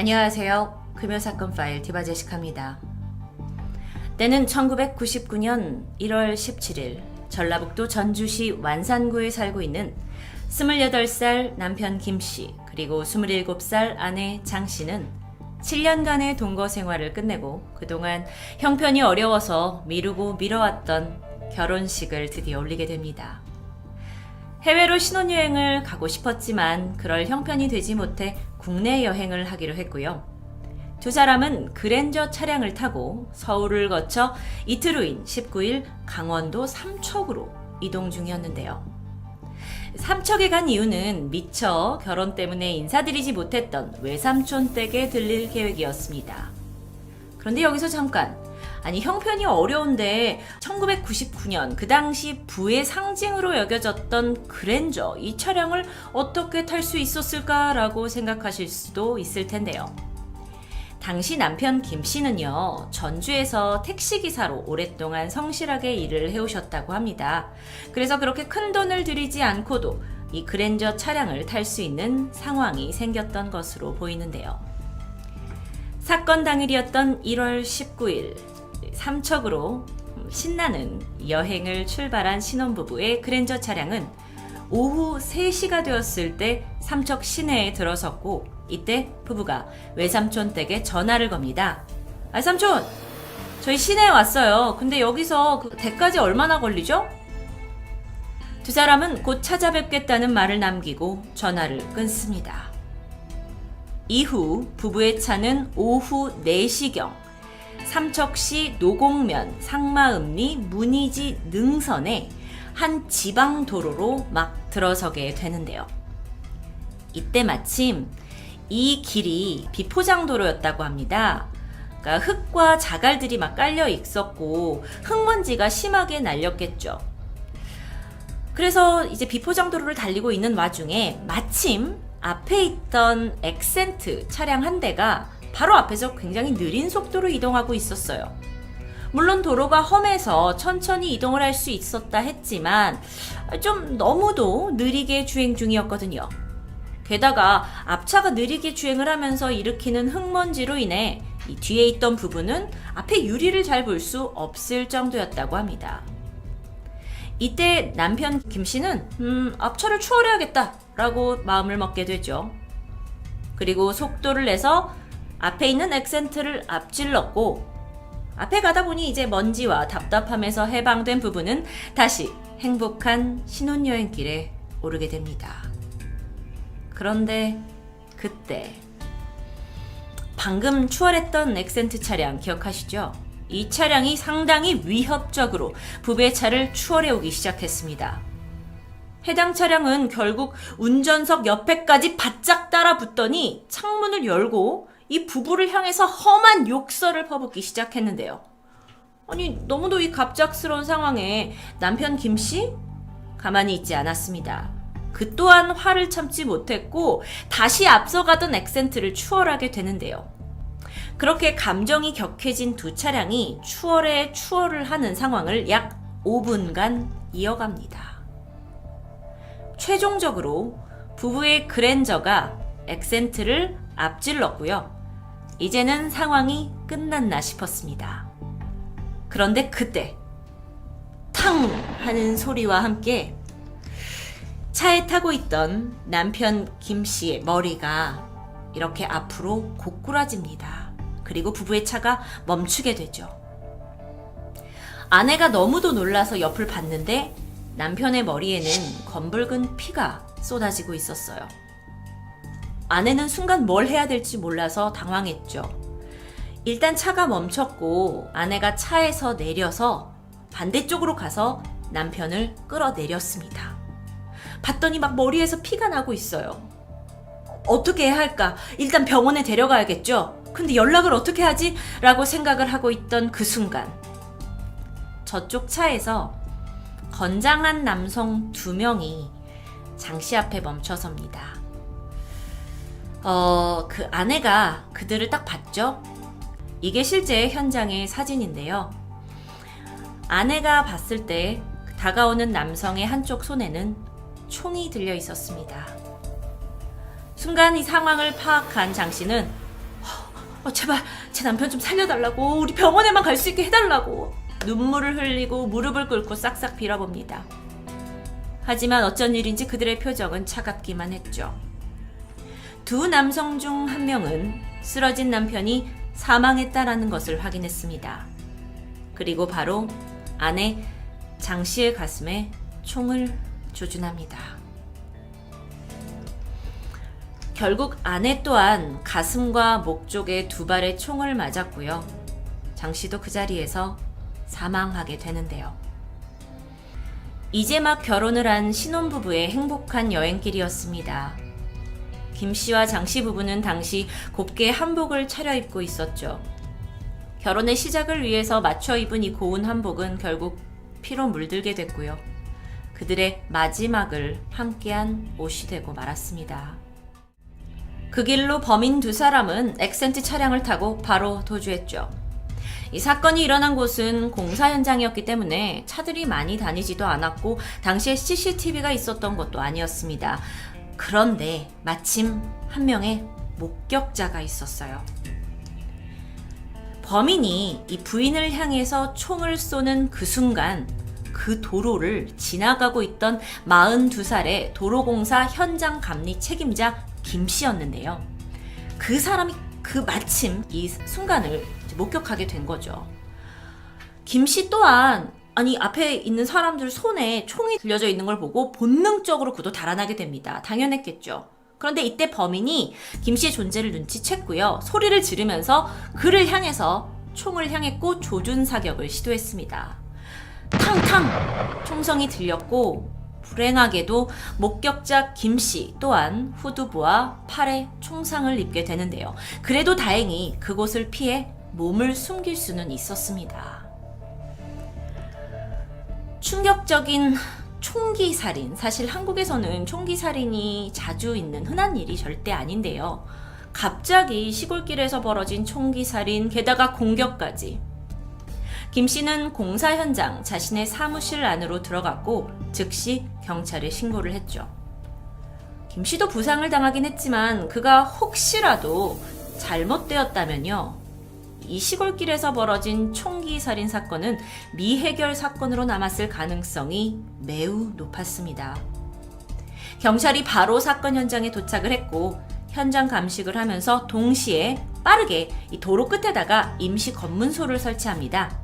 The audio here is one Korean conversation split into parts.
안녕하세요. 금요사건 파일 디바제시카입니다. 때는 1999년 1월 17일 전라북도 전주시 완산구에 살고 있는 28살 남편 김씨 그리고 27살 아내 장씨는 7년간의 동거 생활을 끝내고 그동안 형편이 어려워서 미루고 미뤄왔던 결혼식을 드디어 올리게 됩니다. 해외로 신혼여행을 가고 싶었지만 그럴 형편이 되지 못해 국내 여행을 하기로 했고요. 두 사람은 그랜저 차량을 타고 서울을 거쳐 이틀 후인 19일 강원도 삼척으로 이동 중이었는데요. 삼척에 간 이유는 미처 결혼 때문에 인사드리지 못했던 외삼촌 댁에 들릴 계획이었습니다. 그런데 여기서 잠깐, 형편이 어려운데 1999년 그 당시 부의 상징으로 여겨졌던 그랜저, 이 차량을 어떻게 탈 수 있었을까라고 생각하실 수도 있을 텐데요. 당시 남편 김 씨는요, 전주에서 택시기사로 오랫동안 성실하게 일을 해오셨다고 합니다. 그래서 그렇게 큰 돈을 들이지 않고도 이 그랜저 차량을 탈 수 있는 상황이 생겼던 것으로 보이는데요. 사건 당일이었던 1월 19일, 삼척으로 신나는 여행을 출발한 신혼부부의 그랜저 차량은 오후 3시가 되었을 때 삼척 시내에 들어섰고, 이때 부부가 외삼촌 댁에 전화를 겁니다. 삼촌! 저희 시내에 왔어요. 근데 여기서 그 댁까지 얼마나 걸리죠? 두 사람은 곧 찾아뵙겠다는 말을 남기고 전화를 끊습니다. 이후 부부의 차는 오후 4시경 삼척시 노곡면 상마읍리 문이지 능선에 한 지방도로로 막 들어서게 되는데요. 이때 마침 이 길이 비포장도로였다고 합니다. 그러니까 흙과 자갈들이 막 깔려 있었고 흙먼지가 심하게 날렸겠죠. 그래서 이제 비포장도로를 달리고 있는 와중에 마침 앞에 있던 엑센트 차량 한 대가 바로 앞에서 굉장히 느린 속도로 이동하고 있었어요. 물론 도로가 험해서 천천히 이동을 할 수 있었다 했지만 좀 너무도 느리게 주행 중이었거든요. 게다가 앞차가 느리게 주행을 하면서 일으키는 흙먼지로 인해 이 뒤에 있던 부부는 앞에 유리를 잘 볼 수 없을 정도였다고 합니다. 이때 남편 김 씨는 앞차를 추월해야겠다라고 마음을 먹게 되죠. 그리고 속도를 내서 앞에 있는 엑센트를 앞질렀고, 앞에 가다 보니 이제 먼지와 답답함에서 해방된 부부는 다시 행복한 신혼여행길에 오르게 됩니다. 그런데 그때 방금 추월했던 엑센트 차량 기억하시죠? 이 차량이 상당히 위협적으로 부부의 차를 추월해 오기 시작했습니다. 해당 차량은 결국 운전석 옆에까지 바짝 따라붙더니 창문을 열고 이 부부를 향해서 험한 욕설을 퍼붓기 시작했는데요. 너무도 이 갑작스러운 상황에 남편 김 씨 가만히 있지 않았습니다. 그 또한 화를 참지 못했고 다시 앞서가던 엑센트를 추월하게 되는데요. 그렇게 감정이 격해진 두 차량이 추월에 추월을 하는 상황을 약 5분간 이어갑니다. 최종적으로 부부의 그랜저가 엑센트를 앞질렀고요. 이제는 상황이 끝났나 싶었습니다. 그런데 그때 탕 하는 소리와 함께 차에 타고 있던 남편 김 씨의 머리가 이렇게 앞으로 고꾸라집니다. 그리고 부부의 차가 멈추게 되죠. 아내가 너무도 놀라서 옆을 봤는데 남편의 머리에는 검붉은 피가 쏟아지고 있었어요. 아내는 순간 뭘 해야 될지 몰라서 당황했죠. 일단 차가 멈췄고 아내가 차에서 내려서 반대쪽으로 가서 남편을 끌어내렸습니다. 봤더니 막 머리에서 피가 나고 있어요. 어떻게 해야 할까? 일단 병원에 데려가야겠죠? 근데 연락을 어떻게 하지? 라고 생각을 하고 있던 그 순간 저쪽 차에서 건장한 남성 2명이 장씨 앞에 멈춰섭니다. 그 아내가 그들을 딱 봤죠? 이게 실제 현장의 사진인데요. 아내가 봤을 때 다가오는 남성의 한쪽 손에는 총이 들려 있었습니다. 순간 이 상황을 파악한 장 씨는 제발 제 남편 좀 살려달라고, 우리 병원에만 갈 수 있게 해달라고 눈물을 흘리고 무릎을 꿇고 싹싹 빌어봅니다. 하지만 어쩐 일인지 그들의 표정은 차갑기만 했죠. 두 남성 중 한 명은 쓰러진 남편이 사망했다라는 것을 확인했습니다. 그리고 바로 아내 장 씨의 가슴에 총을 조준합니다. 결국 아내 또한 가슴과 목 쪽에 두 발의 총을 맞았고요. 장 씨도 그 자리에서 사망하게 되는데요. 이제 막 결혼을 한 신혼부부의 행복한 여행길이었습니다. 김 씨와 장 씨 부부는 당시 곱게 한복을 차려입고 있었죠. 결혼의 시작을 위해서 맞춰 입은 이 고운 한복은 결국 피로 물들게 됐고요. 그들의 마지막을 함께한 옷이 되고 말았습니다. 그 길로 범인 두 사람은 엑센트 차량을 타고 바로 도주했죠. 이 사건이 일어난 곳은 공사 현장이었기 때문에 차들이 많이 다니지도 않았고 당시에 CCTV가 있었던 것도 아니었습니다. 그런데 마침 한 명의 목격자가 있었어요. 범인이 이 부인을 향해서 총을 쏘는 그 순간 그 도로를 지나가고 있던 42살의 도로공사 현장 감리 책임자 김 씨였는데요. 그 사람이 마침 이 순간을 목격하게 된 거죠. 김 씨 또한 앞에 있는 사람들 손에 총이 들려져 있는 걸 보고 본능적으로 그도 달아나게 됩니다. 당연했겠죠. 그런데 이때 범인이 김 씨의 존재를 눈치챘고요. 소리를 지르면서 그를 향해서 총을 향했고 조준 사격을 시도했습니다. 탕탕! 총성이 들렸고 불행하게도 목격자 김 씨 또한 후두부와 팔에 총상을 입게 되는데요. 그래도 다행히 그곳을 피해 몸을 숨길 수는 있었습니다. 충격적인 총기 살인. 사실 한국에서는 총기 살인이 자주 있는 흔한 일이 절대 아닌데요. 갑자기 시골길에서 벌어진 총기 살인, 게다가 공격까지. 김 씨는 공사 현장 자신의 사무실 안으로 들어갔고 즉시 경찰에 신고를 했죠. 김 씨도 부상을 당하긴 했지만 그가 혹시라도 잘못되었다면요. 이 시골길에서 벌어진 총기 살인 사건은 미해결 사건으로 남았을 가능성이 매우 높았습니다. 경찰이 바로 사건 현장에 도착을 했고 현장 감식을 하면서 동시에 빠르게 이 도로 끝에다가 임시 검문소를 설치합니다.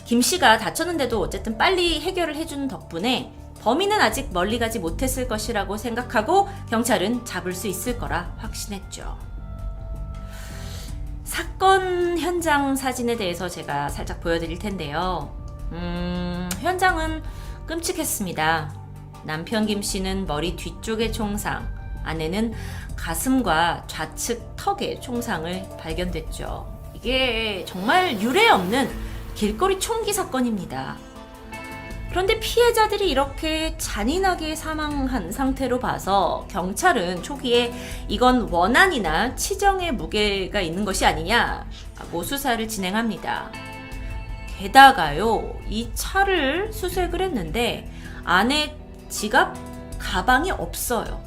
김 씨가 다쳤는데도 어쨌든 빨리 해결을 해준 덕분에 범인은 아직 멀리 가지 못했을 것이라고 생각하고 경찰은 잡을 수 있을 거라 확신했죠. 사건 현장 사진에 대해서 제가 살짝 보여드릴 텐데요. 현장은 끔찍했습니다. 남편 김 씨는 머리 뒤쪽에 총상, 아내는 가슴과 좌측 턱에 총상을 발견됐죠. 이게 정말 유례 없는 길거리 총기 사건입니다. 그런데 피해자들이 이렇게 잔인하게 사망한 상태로 봐서 경찰은 초기에 이건 원한이나 치정의 무게가 있는 것이 아니냐고 수사를 진행합니다. 게다가요, 이 차를 수색을 했는데 안에 지갑, 가방이 없어요.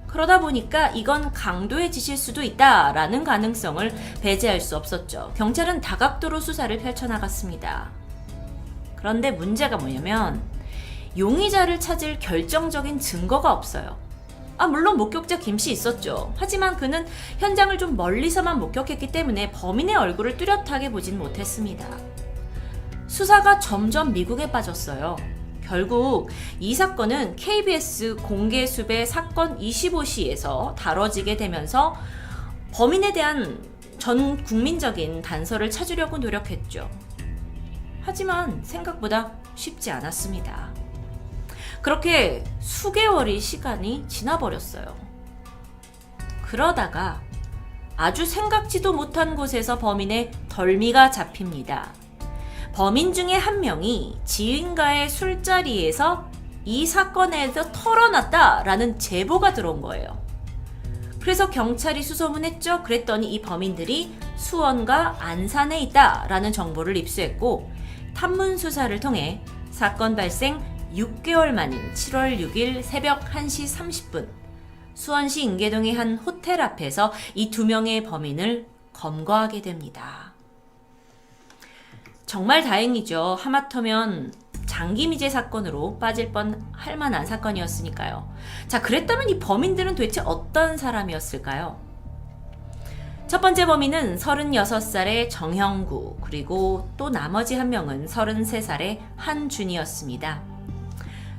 그러다 보니까 이건 강도의 짓일 수도 있다라는 가능성을 배제할 수 없었죠. 경찰은 다각도로 수사를 펼쳐나갔습니다. 그런데 문제가 뭐냐면 용의자를 찾을 결정적인 증거가 없어요. 물론 목격자 김 씨 있었죠. 하지만 그는 현장을 좀 멀리서만 목격했기 때문에 범인의 얼굴을 뚜렷하게 보진 못했습니다. 수사가 점점 미궁에 빠졌어요. 결국 이 사건은 KBS 공개수배 사건 25시에서 다뤄지게 되면서 범인에 대한 전 국민적인 단서를 찾으려고 노력했죠. 하지만 생각보다 쉽지 않았습니다. 그렇게 수개월의 시간이 지나버렸어요. 그러다가 아주 생각지도 못한 곳에서 범인의 덜미가 잡힙니다. 범인 중에 한 명이 지인과의 술자리에서 이 사건에서 털어놨다라는 제보가 들어온 거예요. 그래서 경찰이 수소문했죠. 그랬더니 이 범인들이 수원과 안산에 있다라는 정보를 입수했고 탐문 수사를 통해 사건 발생 6개월 만인 7월 6일 새벽 1시 30분 수원시 인계동의 한 호텔 앞에서 이 두 명의 범인을 검거하게 됩니다. 정말 다행이죠. 하마터면 장기미제 사건으로 빠질 뻔할 만한 사건이었으니까요. 자, 그랬다면 이 범인들은 도대체 어떤 사람이었을까요? 첫 번째 범인은 36살의 정형구, 그리고 또 나머지 한 명은 33살의 한준이었습니다.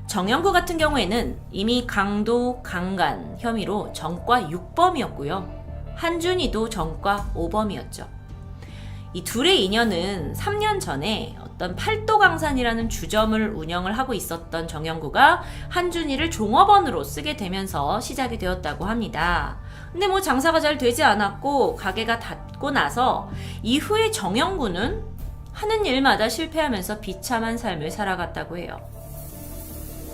정형구 같은 경우에는 이미 강도, 강간 혐의로 전과 6범이었고요. 한준이도 전과 5범이었죠. 이 둘의 인연은 3년 전에 어떤 팔도강산이라는 주점을 운영을 하고 있었던 정형구가 한준이를 종업원으로 쓰게 되면서 시작이 되었다고 합니다. 근데 뭐 장사가 잘 되지 않았고 가게가 닫고 나서 이후에 정형구는 하는 일마다 실패하면서 비참한 삶을 살아갔다고 해요.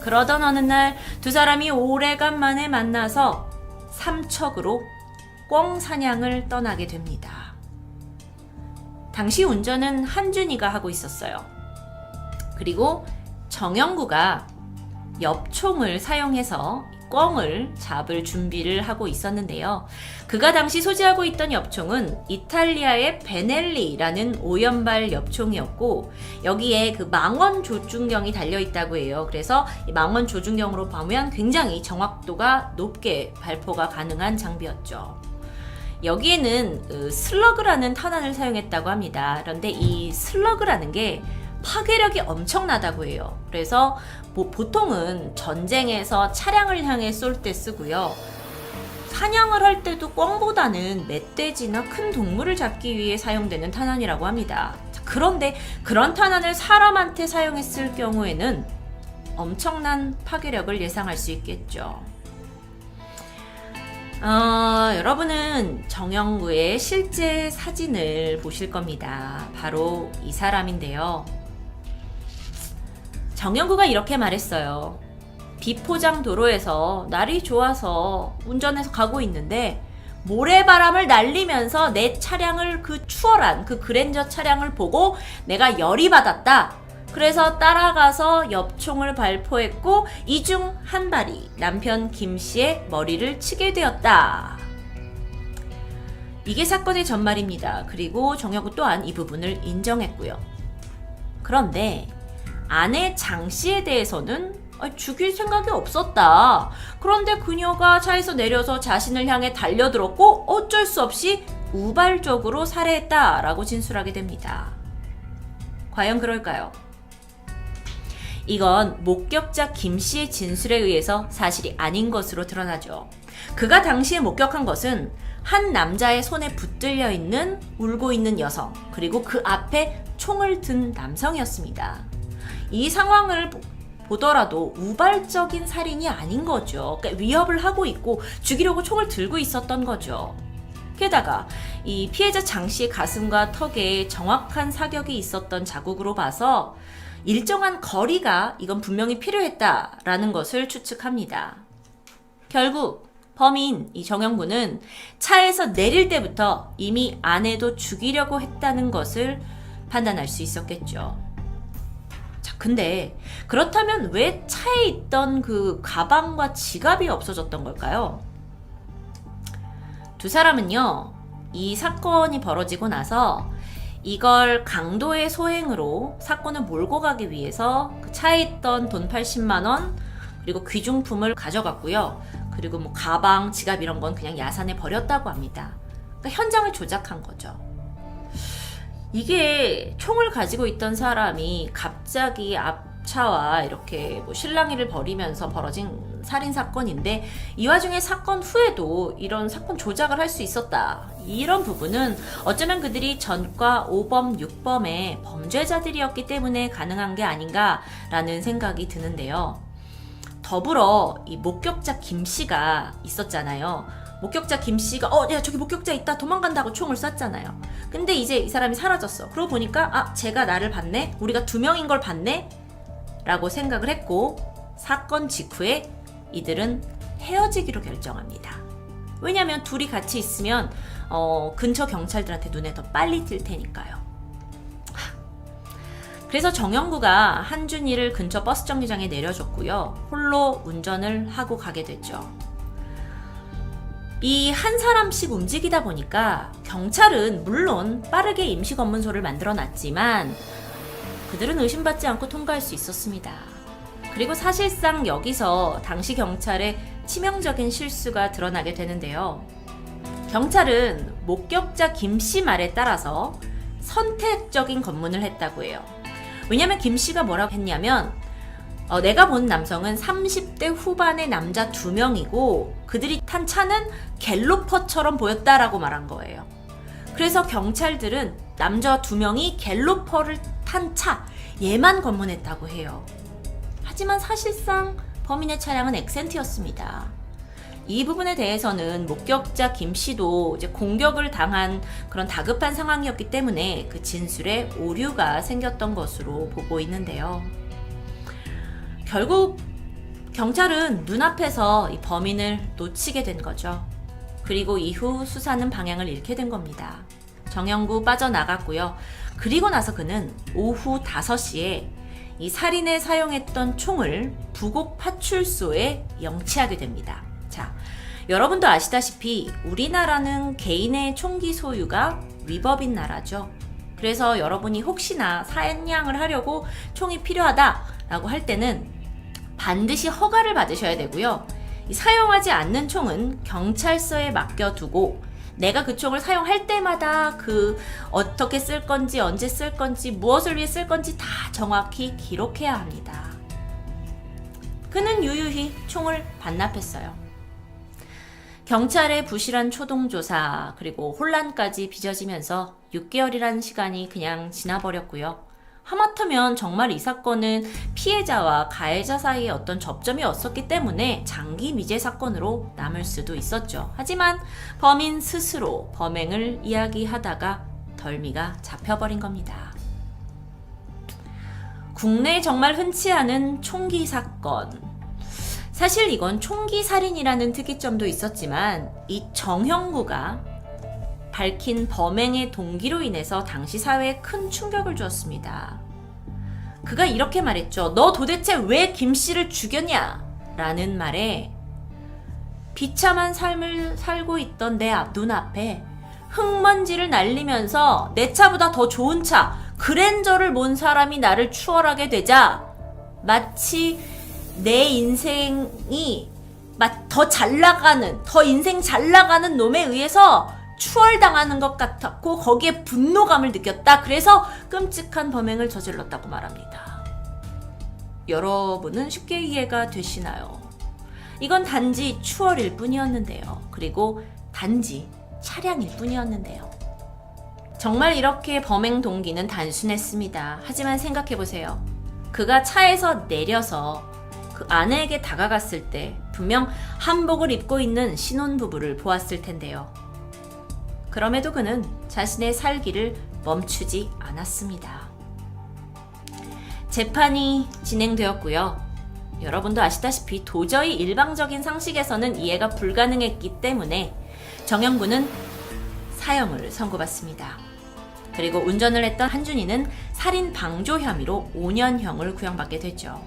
그러던 어느 날 두 사람이 오래간만에 만나서 삼척으로 꿩 사냥을 떠나게 됩니다. 당시 운전은 한준이가 하고 있었어요. 그리고 정형구가 엽총을 사용해서 꿩을 잡을 준비를 하고 있었는데요. 그가 당시 소지하고 있던 엽총은 이탈리아의 베넬리라는 오연발 엽총이었고 여기에 그 망원 조준경이 달려있다고 해요. 그래서 이 망원 조준경으로 보면 굉장히 정확도가 높게 발포가 가능한 장비였죠. 여기에는 슬러그라는 탄환을 사용했다고 합니다. 그런데 이 슬러그라는 게 파괴력이 엄청나다고 해요. 그래서 보통은 전쟁에서 차량을 향해 쏠 때 쓰고요. 사냥을 할 때도 꿩보다는 멧돼지나 큰 동물을 잡기 위해 사용되는 탄환이라고 합니다. 그런데 그런 탄환을 사람한테 사용했을 경우에는 엄청난 파괴력을 예상할 수 있겠죠. 여러분은 정형구의 실제 사진을 보실 겁니다. 바로 이 사람인데요. 정형구가 이렇게 말했어요. 비포장 도로에서 날이 좋아서 운전해서 가고 있는데 모래바람을 날리면서 내 차량을 그 추월한 그 그랜저 차량을 보고 내가 열이 받았다. 그래서 따라가서 엽총을 발포했고 이 중 한 발이 남편 김 씨의 머리를 치게 되었다. 이게 사건의 전말입니다. 그리고 정형구 또한 이 부분을 인정했고요. 그런데 아내 장 씨에 대해서는 죽일 생각이 없었다. 그런데 그녀가 차에서 내려서 자신을 향해 달려들었고 어쩔 수 없이 우발적으로 살해했다라고 진술하게 됩니다. 과연 그럴까요? 이건 목격자 김 씨의 진술에 의해서 사실이 아닌 것으로 드러나죠. 그가 당시에 목격한 것은 한 남자의 손에 붙들려 있는 울고 있는 여성, 그리고 그 앞에 총을 든 남성이었습니다. 이 상황을 보더라도 우발적인 살인이 아닌 거죠. 그러니까 위협을 하고 있고 죽이려고 총을 들고 있었던 거죠. 게다가 이 피해자 장 씨의 가슴과 턱에 정확한 사격이 있었던 자국으로 봐서 일정한 거리가 이건 분명히 필요했다라는 것을 추측합니다. 결국 범인 이 정형구는 차에서 내릴 때부터 이미 아내도 죽이려고 했다는 것을 판단할 수 있었겠죠. 자, 근데 그렇다면 왜 차에 있던 그 가방과 지갑이 없어졌던 걸까요? 두 사람은요, 이 사건이 벌어지고 나서 이걸 강도의 소행으로 사건을 몰고 가기 위해서 그 차에 있던 돈 80만 원 그리고 귀중품을 가져갔고요. 그리고 뭐 가방, 지갑 이런 건 그냥 야산에 버렸다고 합니다. 그러니까 현장을 조작한 거죠. 이게 총을 가지고 있던 사람이 갑자기 앞차와 이렇게 뭐 실랑이를 벌이면서 벌어진 살인 사건인데 이 와중에 사건 후에도 이런 사건 조작을 할 수 있었다. 이런 부분은 어쩌면 그들이 전과 5범, 6범의 범죄자들이었기 때문에 가능한 게 아닌가라는 생각이 드는데요. 더불어 이 목격자 김 씨가 있었잖아요. 목격자 김 씨가 야 저기 목격자 있다 도망간다고 총을 쐈잖아요. 근데 이제 이 사람이 사라졌어. 그러고 보니까 쟤가 나를 봤네? 우리가 두 명인 걸 봤네? 라고 생각을 했고 사건 직후에 이들은 헤어지기로 결정합니다. 왜냐면 둘이 같이 있으면 근처 경찰들한테 눈에 더 빨리 띌 테니까요. 그래서 정형구가 한준이를 근처 버스 정류장에 내려줬고요. 홀로 운전을 하고 가게 됐죠. 이 한 사람씩 움직이다 보니까 경찰은 물론 빠르게 임시검문소를 만들어 놨지만 그들은 의심받지 않고 통과할 수 있었습니다. 그리고 사실상 여기서 당시 경찰의 치명적인 실수가 드러나게 되는데요. 경찰은 목격자 김씨 말에 따라서 선택적인 검문을 했다고 해요. 왜냐면 김씨가 뭐라고 했냐면 내가 본 남성은 30대 후반의 남자 2명이고 그들이 탄 차는 갤로퍼처럼 보였다라고 말한 거예요. 그래서 경찰들은 남자 2명이 갤로퍼를 탄 차, 얘만 검문했다고 해요. 하지만 사실상 범인의 차량은 엑센트였습니다. 이 부분에 대해서는 목격자 김 씨도 이제 공격을 당한 그런 다급한 상황이었기 때문에 그 진술에 오류가 생겼던 것으로 보고 있는데요. 결국 경찰은 눈앞에서 이 범인을 놓치게 된 거죠. 그리고 이후 수사는 방향을 잃게 된 겁니다. 정영구 빠져나갔고요. 그리고 나서 그는 오후 5시에 이 살인에 사용했던 총을 부곡 파출소에 영치하게 됩니다. 자, 여러분도 아시다시피 우리나라는 개인의 총기 소유가 위법인 나라죠. 그래서 여러분이 혹시나 사냥을 하려고 총이 필요하다라고 할 때는 반드시 허가를 받으셔야 되고요. 사용하지 않는 총은 경찰서에 맡겨두고 내가 그 총을 사용할 때마다 어떻게 쓸 건지, 언제 쓸 건지, 무엇을 위해 쓸 건지 다 정확히 기록해야 합니다. 그는 유유히 총을 반납했어요. 경찰의 부실한 초동조사 그리고 혼란까지 빚어지면서 6개월이라는 시간이 그냥 지나버렸고요. 하마터면 정말 이 사건은 피해자와 가해자 사이에 어떤 접점이 없었기 때문에 장기 미제 사건으로 남을 수도 있었죠. 하지만 범인 스스로 범행을 이야기하다가 덜미가 잡혀버린 겁니다. 국내에 정말 흔치 않은 총기 사건. 사실 이건 총기 살인이라는 특이점도 있었지만 이 정형구가 밝힌 범행의 동기로 인해서 당시 사회에 큰 충격을 주었습니다. 그가 이렇게 말했죠. 너 도대체 왜 김씨를 죽였냐? 라는 말에 비참한 삶을 살고 있던 내 눈앞에 흙먼지를 날리면서 내 차보다 더 좋은 차, 그랜저를 몬 사람이 나를 추월하게 되자 마치 내 인생이 더 잘 나가는, 더 인생 잘 나가는 놈에 의해서 추월당하는 것 같았고 거기에 분노감을 느꼈다. 그래서 끔찍한 범행을 저질렀다고 말합니다. 여러분은 쉽게 이해가 되시나요? 이건 단지 추월일 뿐이었는데요. 그리고 단지 차량일 뿐이었는데요. 정말 이렇게 범행 동기는 단순했습니다. 하지만 생각해보세요. 그가 차에서 내려서 그 아내에게 다가갔을 때 분명 한복을 입고 있는 신혼부부를 보았을 텐데요. 그럼에도 그는 자신의 살기를 멈추지 않았습니다. 재판이 진행되었고요. 여러분도 아시다시피 도저히 일방적인 상식에서는 이해가 불가능했기 때문에 정영구는 사형을 선고받습니다. 그리고 운전을 했던 한준이는 살인 방조 혐의로 5년형을 구형받게 됐죠.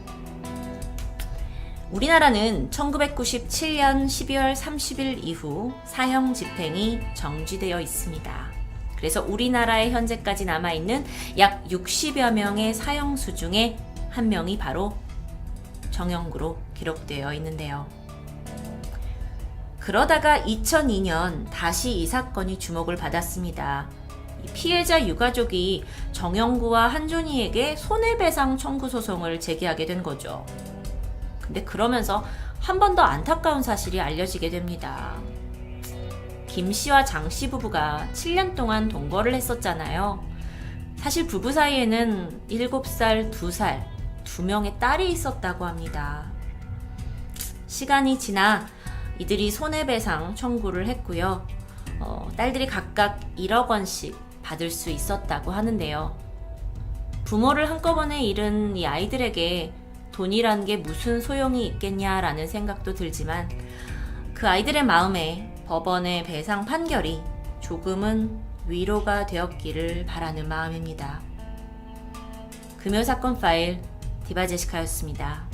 우리나라는 1997년 12월 30일 이후 사형 집행이 정지되어 있습니다. 그래서 우리나라에 현재까지 남아있는 약 60여 명의 사형수 중에 한 명이 바로 정영구로 기록되어 있는데요. 그러다가 2002년 다시 이 사건이 주목을 받았습니다. 피해자 유가족이 정영구와 한준이에게 손해배상 청구 소송을 제기하게 된 거죠. 근데 그러면서 한 번 더 안타까운 사실이 알려지게 됩니다. 김 씨와 장 씨 부부가 7년 동안 동거를 했었잖아요. 사실 부부 사이에는 7살, 2살, 2명의 딸이 있었다고 합니다. 시간이 지나 이들이 손해배상 청구를 했고요. 딸들이 각각 1억 원씩 받을 수 있었다고 하는데요. 부모를 한꺼번에 잃은 이 아이들에게 돈이란 게 무슨 소용이 있겠냐라는 생각도 들지만 그 아이들의 마음에 법원의 배상 판결이 조금은 위로가 되었기를 바라는 마음입니다. 금요사건 파일 디바제시카였습니다.